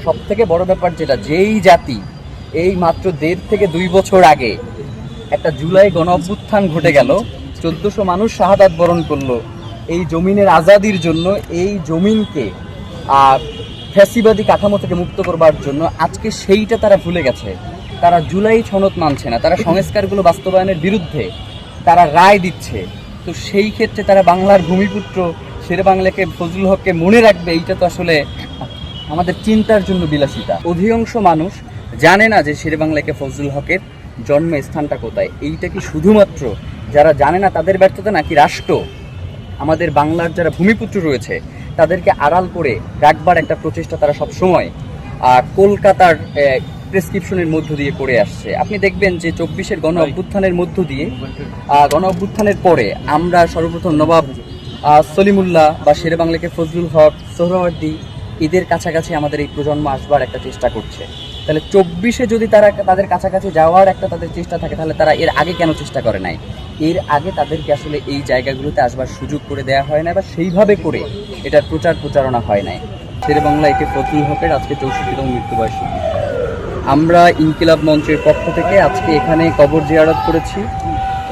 সব থেকে বড় ব্যাপার যেটা, যেই জাতি এই মাত্র 1.5 থেকে 2 বছর আগে একটা জুলাই গণ অভ্যুত্থান ঘটে গেল, 1400 মানুষ শাহাদাত বরণ করলো এই জমিনের আজাদির জন্য, এই জমিনকে ফ্যাসিবাদী কাঠামো থেকে মুক্ত করবার জন্য, আজকে সেইটা তারা ভুলে গেছে। তারা জুলাই সনদ মানছে না, তারা সংস্কারগুলো বাস্তবায়নের বিরুদ্ধে তারা রায় দিচ্ছে। তো সেই ক্ষেত্রে তারা বাংলার ভূমিপুত্র শেরেবাংলাকে, ফজলুল হককে মনে রাখবে, এইটা তো আসলে আমাদের চিন্তার জন্য বিলাসিতা। অধিকাংশ মানুষ জানে না যে শেরেবাংলাকে ফজলুল হকের জন্মস্থানটা কোথায়। এইটা কি শুধুমাত্র যারা জানে না তাদের ব্যর্থতা, নাকি রাষ্ট্র আমাদের বাংলার যারা ভূমিপুত্র রয়েছে তাদেরকে আড়াল করে রাখবার একটা প্রচেষ্টা তারা সবসময় কলকাতার প্রেসক্রিপশনের মধ্য দিয়ে করে আসছে? আপনি দেখবেন যে 24-এর গণ অভ্যুত্থানের মধ্য দিয়ে, গণ অভ্যুত্থানের পরে আমরা সর্বপ্রথম নবাব সলিমুল্লাহ বা শেরেবাংলাকে ফজলুল হক, সোহরাওয়ার্দী, এদের কাছাকাছি আমাদের এই প্রজন্ম আসবার একটা চেষ্টা করছে। তাহলে 24-এ যদি তারা তাদের কাছাকাছি যাওয়ার একটা তাদের চেষ্টা থাকে, তাহলে তারা এর আগে কেন চেষ্টা করে নাই? এর আগে তাদেরকে আসলে এই জায়গাগুলোতে আসবার সুযোগ করে দেওয়া হয় না, বা সেইভাবে করে এটার প্রচারণা হয় নাই। শেরেবাংলা একে ফজলুল হকের আজকে 64তম মৃত্যুবার্ষিকী। আমরা ইনকিলাব মঞ্চের পক্ষ থেকে আজকে এখানে কবর জিয়ারত করেছি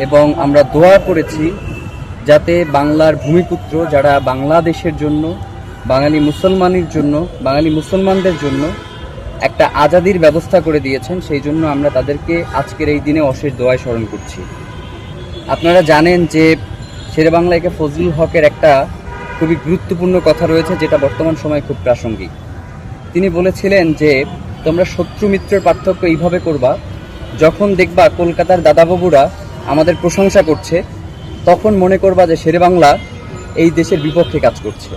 এবং আমরা দোয়া করেছি যাতে বাংলার ভূমিপুত্র যারা বাংলাদেশের জন্য, বাঙালি মুসলমানের জন্য, বাঙালি মুসলমানদের জন্য একটা আজাদির ব্যবস্থা করে দিয়েছেন, সেই জন্য আমরা তাদেরকে আজকের এই দিনে অশেষ দোয়ায় স্মরণ করছি। আপনারা জানেন যে শেরেবাংলাকে ফজলুল হকের একটা খুবই গুরুত্বপূর্ণ কথা রয়েছে, যেটা বর্তমান সময়ে খুব প্রাসঙ্গিক। তিনি বলেছিলেন যে তোমরা শত্রু মিত্রের পার্থক্য এইভাবে করবা, যখন দেখবা কলকাতার দাদাবাবুরা আমাদের প্রশংসা করছে তখন মনে করবা যে শেরেবাংলা এই দেশের বিপক্ষে কাজ করছে,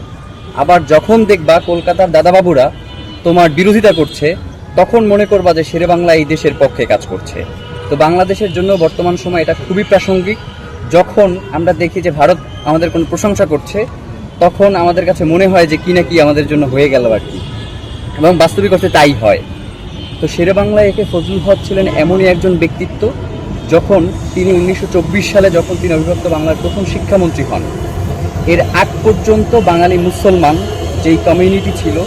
আবার যখন দেখবা কলকাতার দাদাবাবুরা তোমার বিরোধিতা করছে তখন মনে করবা যে শেরেবাংলা এই দেশের পক্ষে কাজ করছে। তো বাংলাদেশের জন্য বর্তমান সময় এটা খুবই প্রাসঙ্গিক। যখন আমরা দেখি যে ভারত আমাদের কোনো প্রশংসা করছে তখন আমাদের কাছে মনে হয় যে কি না কি আমাদের জন্য হয়ে গেল আর কি, এবং বাস্তবিক অর্থে তাই হয়। তো শেরেবাংলায় একে ফজলুল হক ছিলেন এমনই একজন ব্যক্তিত্ব, যখন তিনি 1924 সালে যখন তিনি অবিভক্ত বাংলার প্রথম শিক্ষামন্ত্রী হন, এর আগ পর্যন্ত বাঙালি মুসলমান যেই কমিউনিটি ছিল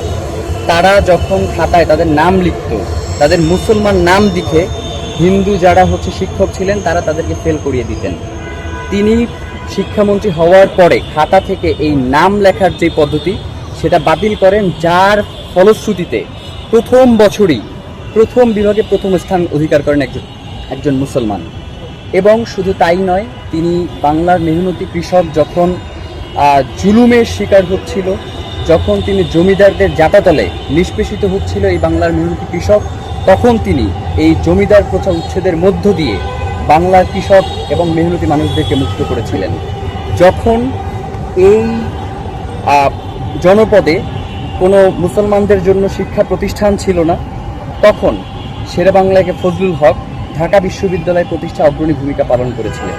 তারা যখন খাতায় তাদের নাম লিখত, তাদের মুসলমান নাম লিখে হিন্দু যারা শিক্ষক ছিলেন তারা তাদেরকে ফেল করিয়ে দিতেন। তিনি শিক্ষামন্ত্রী হওয়ার পরে খাতা থেকে এই নাম লেখার যে পদ্ধতি সেটা বাতিল করেন, যার ফলশ্রুতিতে প্রথম বছরই প্রথম বিভাগে প্রথম স্থান অধিকার করেন একজন মুসলমান। এবং শুধু তাই নয়, তিনি বাংলার মেহনতি কৃষক যখন জুলুমের শিকার হচ্ছিল, যখন তিনি জমিদারদের জাঁতাতলে নিষ্পেষিত হচ্ছিল এই বাংলার মেহনতি কৃষক, তখন তিনি এই জমিদার প্রথা উচ্ছেদের মধ্য দিয়ে বাংলার কৃষক এবং মেহনতি মানুষদেরকে মুক্ত করেছিলেন। যখন এই জনপদে কোনো মুসলমানদের জন্য শিক্ষা প্রতিষ্ঠান ছিল না, তখন শেরেবাংলাকে ফজলুল হক ঢাকা বিশ্ববিদ্যালয় প্রতিষ্ঠা অগ্রণী ভূমিকা পালন করেছিলেন।